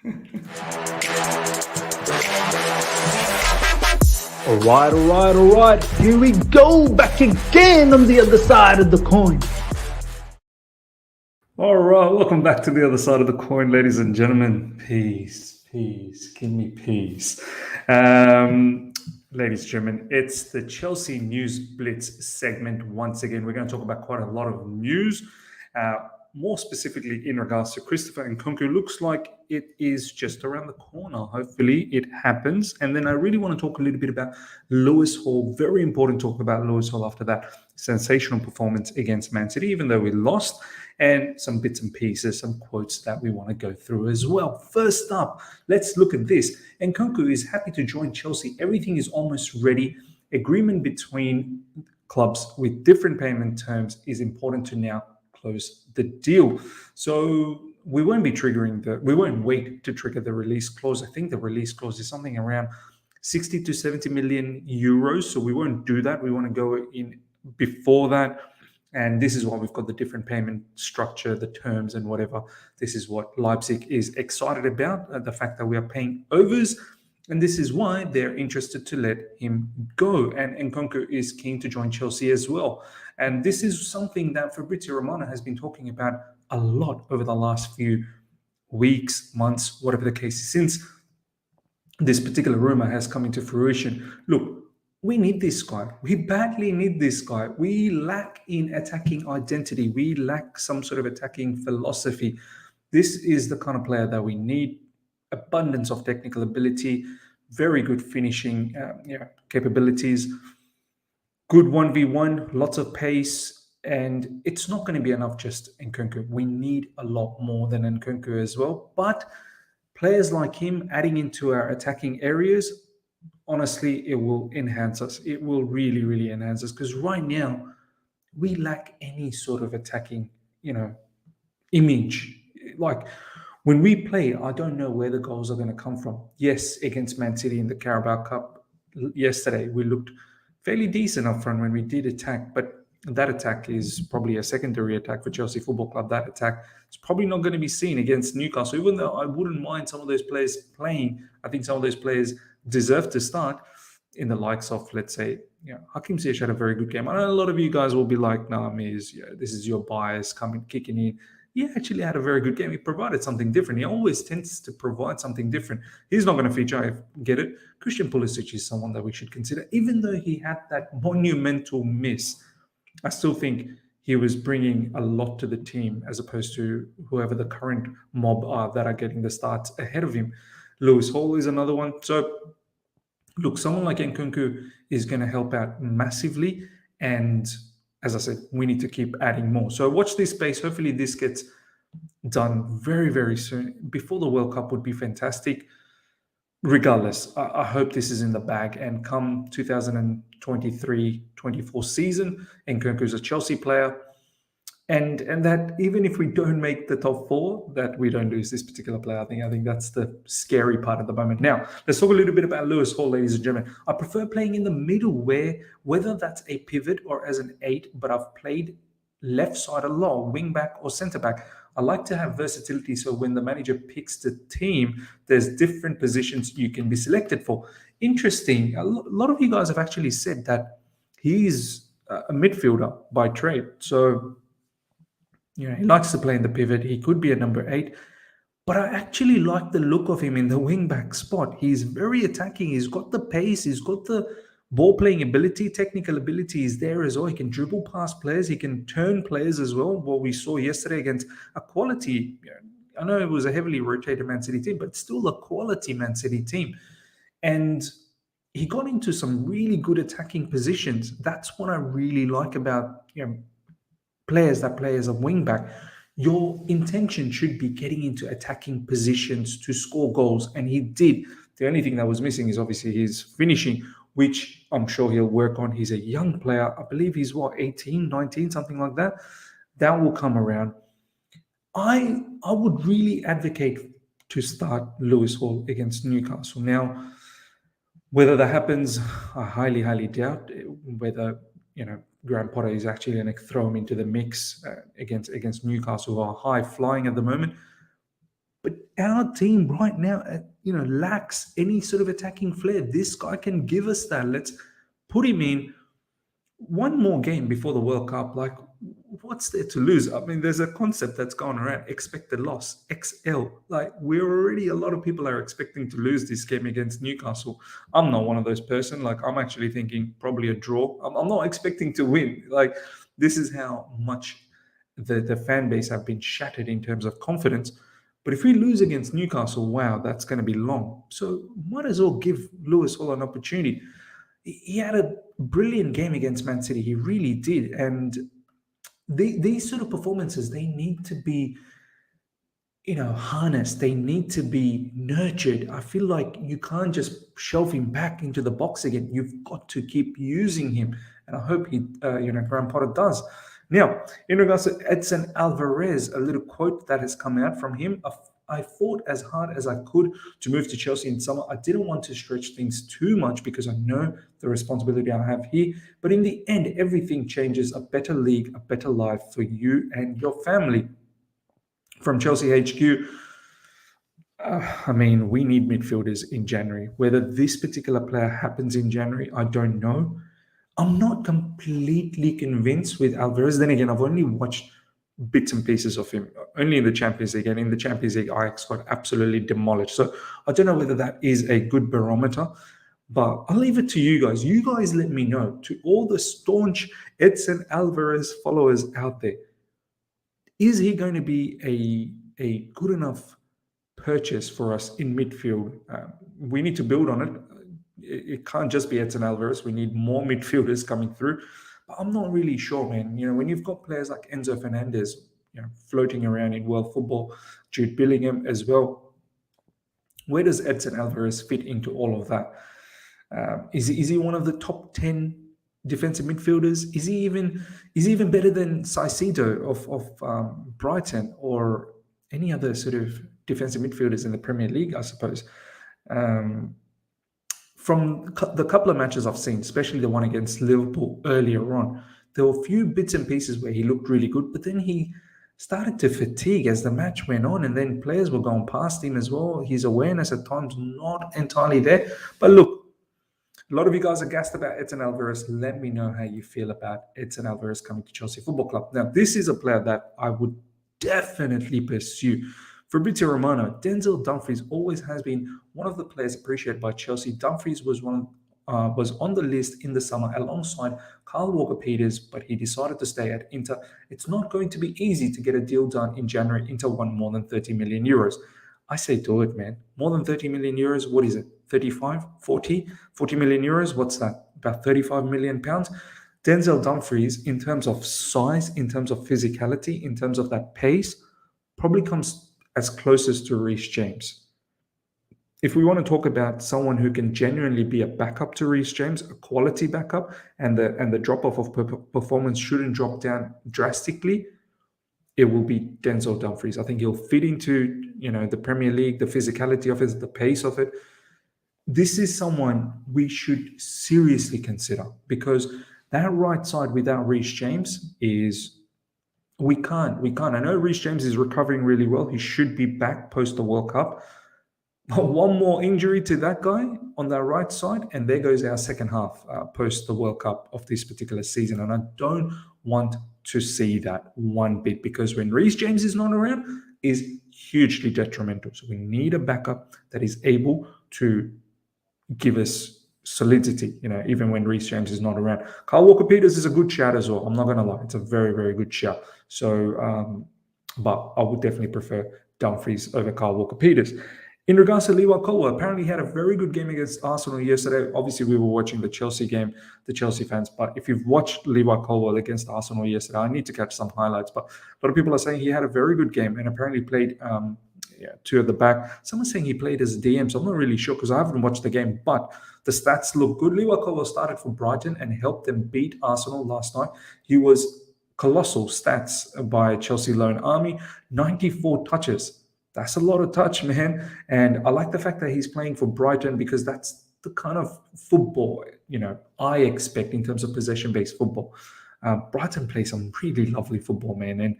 All right. Here we go, back again on the other side of the coin. All right, welcome back to the other side of the coin, ladies and gentlemen. Peace, give me peace. Ladies and gentlemen, it's the Chelsea News Blitz segment once again. We're going to talk about quite a lot of news. More specifically in regards to Christopher Nkunku. Looks like it is just around the corner. Hopefully it happens. And then I really want to talk a little bit about Lewis Hall. Very important to talk about Lewis Hall after that sensational performance against Man City, even though we lost, and some bits and pieces, some quotes that we want to go through as well. First up, let's look at this. Nkunku is happy to join Chelsea. Everything is almost ready. Agreement between clubs with different payment terms is important to now close the deal. So we won't wait to trigger the release clause. I think the release clause is something around 60 to 70 million euros. So we won't do that. We want to go in before that. And this is why we've got the different payment structure, the terms and whatever. This is what Leipzig is excited about, the fact that we are paying overs. And this is why they're interested to let him go. And Nkunku is keen to join Chelsea as well. And this is something that Fabrizio Romano has been talking about a lot over the last few weeks, months, whatever the case is, since this particular rumor has come into fruition. Look, we need this guy. We badly need this guy. We lack in attacking identity. We lack some sort of attacking philosophy. This is the kind of player that we need. Abundance of technical ability, very good finishing capabilities, good 1v1, lots of pace, and it's not going to be enough just Nkunku. We need a lot more than Nkunku as well. But players like him adding into our attacking areas, honestly, it will enhance us. It will really, really enhance us, because right now we lack any sort of attacking, image. Like, when we play, I don't know where the goals are going to come from. Yes, against Man City in the Carabao Cup yesterday, we looked fairly decent up front when we did attack, but that attack is probably a secondary attack for Chelsea Football Club. That attack is probably not going to be seen against Newcastle, even though I wouldn't mind some of those players playing. I think some of those players deserve to start, in the likes of, let's say, Hakim Ziyech had a very good game. I know a lot of you guys will be like, "Nah, Miz, this is your bias kicking in." He actually had a very good game. He provided something different. He always tends to provide something different. He's not going to feature, I get it. Christian Pulisic is someone that we should consider. Even though he had that monumental miss, I still think he was bringing a lot to the team, as opposed to whoever the current mob are that are getting the starts ahead of him. Lewis Hall is another one. So, look, someone like Nkunku is going to help out massively. And as I said, we need to keep adding more. So watch this space. Hopefully this gets done very, very soon. Before the World Cup would be fantastic. Regardless, I hope this is in the bag. And come 2023-24 season, Nkunku is a Chelsea player. And that even if we don't make the top four, that we don't lose this particular player. I think that's the scary part at the moment. Now, let's talk a little bit about Lewis Hall, ladies and gentlemen. I prefer playing in the middle, whether that's a pivot or as an 8, but I've played left side a lot, wing back or centre back. I like to have versatility, so when the manager picks the team, there's different positions you can be selected for. Interesting. A lot of you guys have actually said that he's a midfielder by trade. So he likes to play in the pivot. He could be a number 8. But I actually like the look of him in the wing-back spot. He's very attacking. He's got the pace. He's got the ball-playing ability. Technical ability is there as well. He can dribble past players. He can turn players as well. What we saw yesterday against a quality, I know it was a heavily rotated Man City team, but still a quality Man City team. And he got into some really good attacking positions. That's what I really like about players that play as a wing-back. Your intention should be getting into attacking positions to score goals, and he did. The only thing that was missing is obviously his finishing, which I'm sure he'll work on. He's a young player. I believe he's 18, 19, something like that. That will come around. I would really advocate to start Lewis Hall against Newcastle. Now, whether that happens, I highly, highly doubt. Whether Graham Potter is actually going to throw him into the mix against Newcastle, who are high flying at the moment. But our team right now, lacks any sort of attacking flair. This guy can give us that. Let's put him in one more game before the World Cup. Like, what's there to lose? I mean, there's a concept that's gone around, expected loss, XL. Like, a lot of people are expecting to lose this game against Newcastle. I'm not one of those person. Like, I'm actually thinking probably a draw. I'm not expecting to win. Like, this is how much the fan base have been shattered in terms of confidence. But if we lose against Newcastle, wow, that's going to be long. So might as well give Lewis Hall an opportunity. He had a brilliant game against Man City. He really did. And these sort of performances, they need to be, harnessed. They need to be nurtured. I feel like you can't just shove him back into the box again. You've got to keep using him. And I hope Graham Potter does. Now, in regards to Edson Alvarez, a little quote that has come out from him. I fought as hard as I could to move to Chelsea in summer. I didn't want to stretch things too much because I know the responsibility I have here. But in the end, everything changes. A better league, a better life for you and your family. From Chelsea HQ, we need midfielders in January. Whether this particular player happens in January, I don't know. I'm not completely convinced with Alvarez. Then again, I've only watched bits and pieces of him, only in the Champions League. And in the Champions League, Ajax got absolutely demolished. So I don't know whether that is a good barometer, but I'll leave it to you guys. You guys let me know. To all the staunch Edson Alvarez followers out there, is he going to be a good enough purchase for us in midfield? We need to build on it. It can't just be Edson Alvarez. We need more midfielders coming through. But I'm not really sure, man. When you've got players like Enzo Fernandez, floating around in world football, Jude Bellingham as well, where does Edson Alvarez fit into all of that? Is he one of the top 10 defensive midfielders? Is he even better than Caicedo of Brighton or any other sort of defensive midfielders in the Premier League, I suppose? From the couple of matches I've seen, especially the one against Liverpool earlier on, there were a few bits and pieces where he looked really good, but then he started to fatigue as the match went on, and then players were going past him as well. His awareness at times not entirely there. But look, a lot of you guys are gassed about Edson Alvarez. Let me know how you feel about Edson Alvarez coming to Chelsea Football Club. Now, this is a player that I would definitely pursue. Fabrizio Romano, Denzel Dumfries always has been one of the players appreciated by Chelsea. Dumfries was on the list in the summer alongside Kyle Walker-Peters, but he decided to stay at Inter. It's not going to be easy to get a deal done in January. Inter won more than 30 million euros. I say do it, man. More than 30 million euros. What is it? 35, 40 million euros? What's that? About 35 million pounds. Denzel Dumfries, in terms of size, in terms of physicality, in terms of that pace, probably comes as closest to Reece James. If we want to talk about someone who can genuinely be a backup to Reece James, a quality backup, and the drop-off of performance shouldn't drop down drastically, it will be Denzel Dumfries. I think he'll fit into the Premier League, the physicality of it, the pace of it. This is someone we should seriously consider, because that right side without Reece James is... We can't. I know Reece James is recovering really well. He should be back post the World Cup. But one more injury to that guy on that right side, and there goes our second half post the World Cup of this particular season. And I don't want to see that one bit, because when Reece James is not around, is hugely detrimental. So we need a backup that is able to give us solidity, even when Reece James is not around. Kyle Walker-Peters is a good shout as well. I'm not going to lie. It's a very, very good shout. So, but I would definitely prefer Dumfries over Kyle Walker-Peters. In regards to Levi Colwill, apparently he had a very good game against Arsenal yesterday. Obviously, we were watching the Chelsea game, the Chelsea fans. But if you've watched Levi Colwill against Arsenal yesterday, I need to catch some highlights. But a lot of people are saying he had a very good game and apparently played two at the back. Someone's saying he played as a DM, so I'm not really sure because I haven't watched the game. But the stats look good. Levi Colwill started for Brighton and helped them beat Arsenal last night. He was colossal stats by Chelsea Loan Army, 94 touches. That's a lot of touch, man. And I like the fact that he's playing for Brighton, because that's the kind of football, I expect in terms of possession-based football. Brighton plays some really lovely football, man. And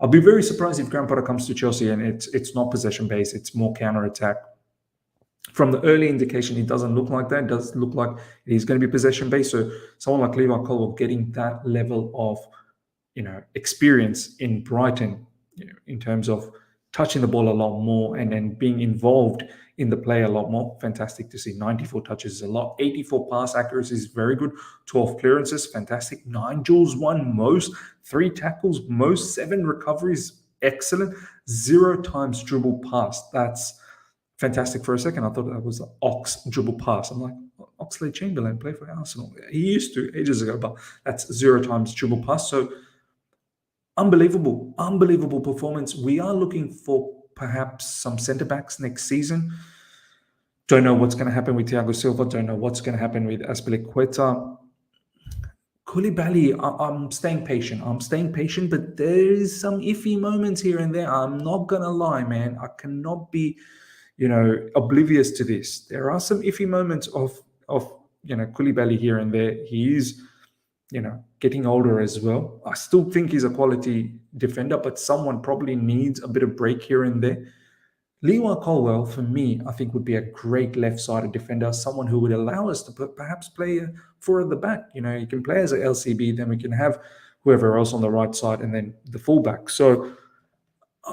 I'll be very surprised if Graham Potter comes to Chelsea and it's not possession based, it's more counter attack. From the early indication, he doesn't look like that. It does look like he's going to be possession based. So someone like Levi Colwill getting that level of experience in Brighton, in terms of touching the ball a lot more and then being involved in the play a lot more. Fantastic to see. 94 touches is a lot. 84 pass accuracy is very good. 12 clearances, fantastic. 9 duels won, most. 3 tackles, most. 7 recoveries, excellent. 0 times dribble pass. That's fantastic. For a second, I thought that was an Ox dribble pass. I'm like, Oxlade-Chamberlain played for Arsenal. He used to ages ago, but that's 0 times dribble pass. So unbelievable performance. We are looking for perhaps some centre backs next season. Don't know what's going to happen with Thiago Silva. Don't know what's going to happen with Azpilicueta. Koulibaly, I'm staying patient, but there is some iffy moments here and there. I'm not going to lie, man. I cannot be, oblivious to this. There are some iffy moments of Koulibaly here and there. He is, getting older as well. I still think he's a quality defender, but someone probably needs a bit of break here and there. Levi Colwill, for me, I think would be a great left-sided defender, someone who would allow us to perhaps play 4 at the back. You can play as an LCB, then we can have whoever else on the right side, and then the fullback. So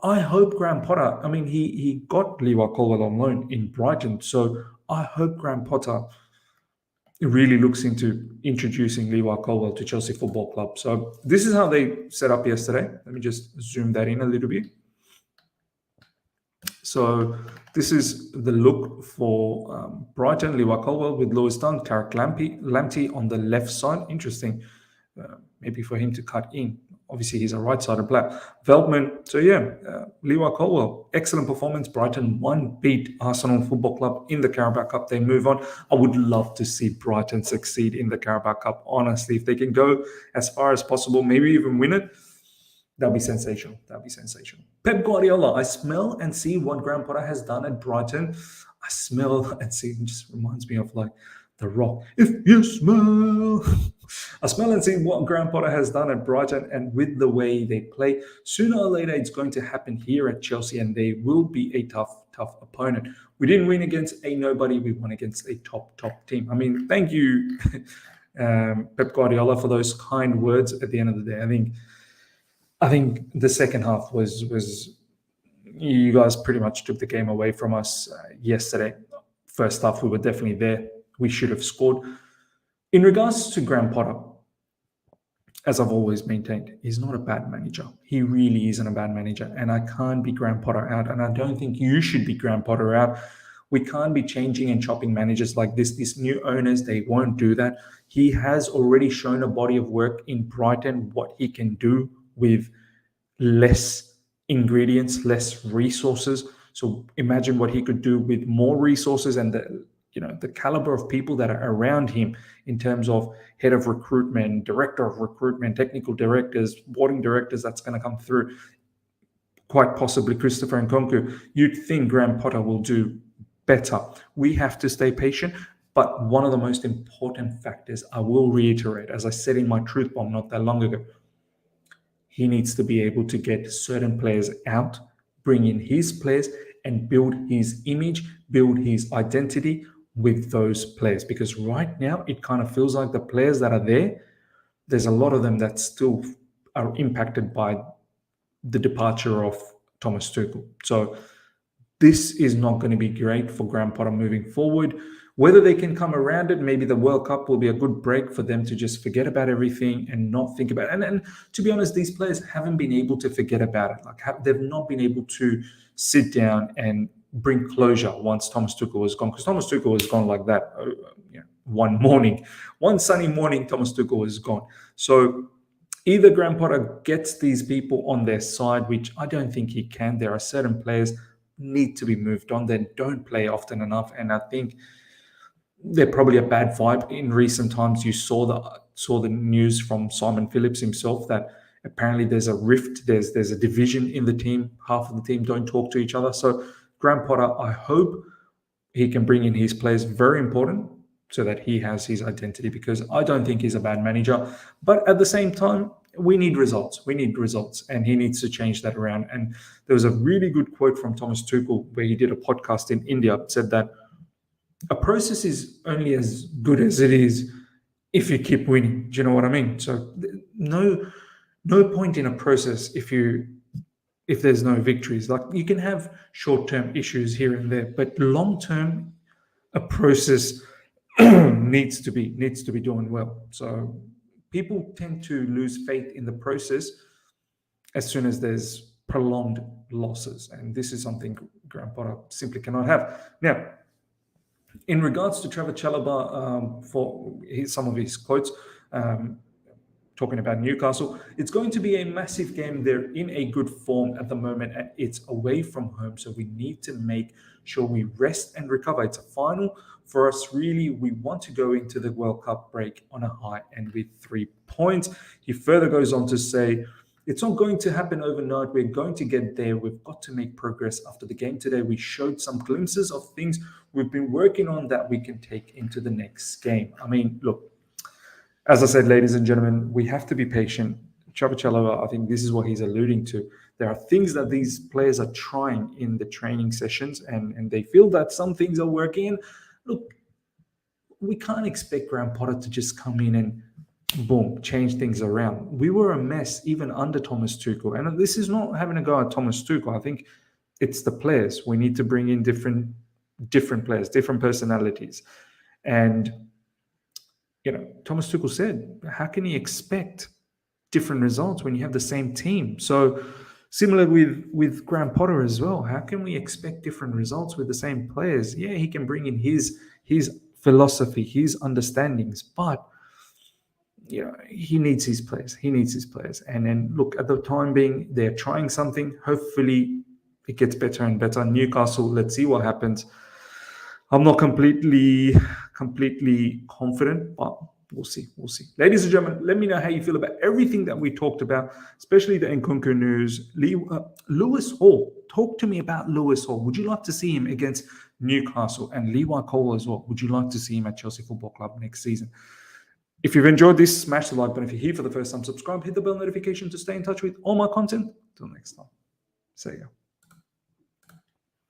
I hope Graham Potter, he got Levi Colwill on loan in Brighton, so I hope Graham Potter really looks into introducing Levi Colwill to Chelsea Football Club. So this is how they set up yesterday. Let me just zoom that in a little bit. So this is the look for Brighton. Levi Colwill with Lewis Dunn, Tariq Lamptey on the left side. Interesting, maybe for him to cut in. Obviously, he's a right-sided player. Veltman. So Levi Colwill, excellent performance. Brighton beat Arsenal Football Club in the Carabao Cup. They move on. I would love to see Brighton succeed in the Carabao Cup. Honestly, if they can go as far as possible, maybe even win it, that'd be sensational. Pep Guardiola, I smell and see what Graham Potter has done at Brighton. I smell and see, it just reminds me of like The Rock. If you smell, I smell and see what Graham Potter has done at Brighton, and with the way they play, sooner or later it's going to happen here at Chelsea, and they will be a tough opponent. We didn't win against a nobody. We won against a top team. Thank you, Pep Guardiola, for those kind words at the end of the day. I think the second half was you guys pretty much took the game away from us yesterday. First half, we were definitely there. We should have scored. In regards to Graham Potter, as I've always maintained, he's not a bad manager. He really isn't a bad manager, and I can't be Graham Potter out, and I don't think you should be Graham Potter out. We can't be changing and chopping managers like this. These new owners, they won't do that. He has already shown a body of work in Brighton, what he can do with less ingredients, less resources. So imagine what he could do with more resources and the caliber of people that are around him in terms of head of recruitment, director of recruitment, technical directors, boarding directors that's going to come through, quite possibly Christopher Nkunku. You'd think Graham Potter will do better. We have to stay patient. But one of the most important factors, I will reiterate, as I said in my truth bomb not that long ago, he needs to be able to get certain players out, bring in his players, and build his image, build his identity with those players. Because right now, it kind of feels like the players that are there's a lot of them that still are impacted by the departure of Thomas Tuchel. So this is not going to be great for Graham Potter moving forward. Whether they can come around it, maybe the World Cup will be a good break for them to just forget about everything and not think about it. And to be honest, these players haven't been able to forget about it. They've not been able to sit down and bring closure once Thomas Tuchel was gone. Because Thomas Tuchel was gone like that one sunny morning, Thomas Tuchel was gone. So either Graham Potter gets these people on their side, which I don't think he can. There are certain players need to be moved on. They don't play often enough. And I think they're probably a bad vibe. In recent times, you saw the news from Simon Phillips himself that apparently there's a rift, there's a division in the team. Half of the team don't talk to each other. So Graham Potter, I hope he can bring in his players, very important, so that he has his identity, because I don't think he's a bad manager. But at the same time, we need results. We need results, and he needs to change that around. And there was a really good quote from Thomas Tuchel where he did a podcast in India, said that a process is only as good as it is if you keep winning. Do you know what I mean? So no point in a process if there's no victories. Like, you can have short-term issues here and there, but long-term, a process needs to be doing well. So people tend to lose faith in the process as soon as there's prolonged losses, and this is something Graham Potter simply cannot have. Now, in regards to Trevoh Chalobah, for some of his quotes, talking about Newcastle, it's going to be a massive game. They're in a good form at the moment, and it's away from home, so we need to make sure we rest and recover. It's a final for us. Really, we want to go into the World Cup break on a high and with 3 points. He further goes on to say, it's not going to happen overnight. We're going to get there. We've got to make progress. After the game today, we showed some glimpses of things we've been working on that we can take into the next game. I mean, look, as I said, ladies and gentlemen, we have to be patient. Trevoh Chalobah, I think this is what he's alluding to. There are things that these players are trying in the training sessions, and they feel that some things are working. Look, we can't expect Graham Potter to just come in and boom, change things around. We were a mess even under Thomas Tuchel. And this is not having a go at Thomas Tuchel. I think it's the players. We need to bring in different players, different personalities. And, Thomas Tuchel said, how can you expect different results when you have the same team? So similar with Graham Potter as well. How can we expect different results with the same players? Yeah, he can bring in his philosophy, his understandings, but he needs his players. He needs his players. And then, look, at the time being, they're trying something. Hopefully, it gets better and better. Newcastle, let's see what happens. I'm not completely confident, but we'll see. Ladies and gentlemen, let me know how you feel about everything that we talked about, especially the Nkunku news. Lewis Hall. Talk to me about Lewis Hall. Would you like to see him against Newcastle? And Levi Cole as well. Would you like to see him at Chelsea Football Club next season? If you've enjoyed this, smash the like button. If you're here for the first time, subscribe, hit the bell notification to stay in touch with all my content. Till next time. See ya.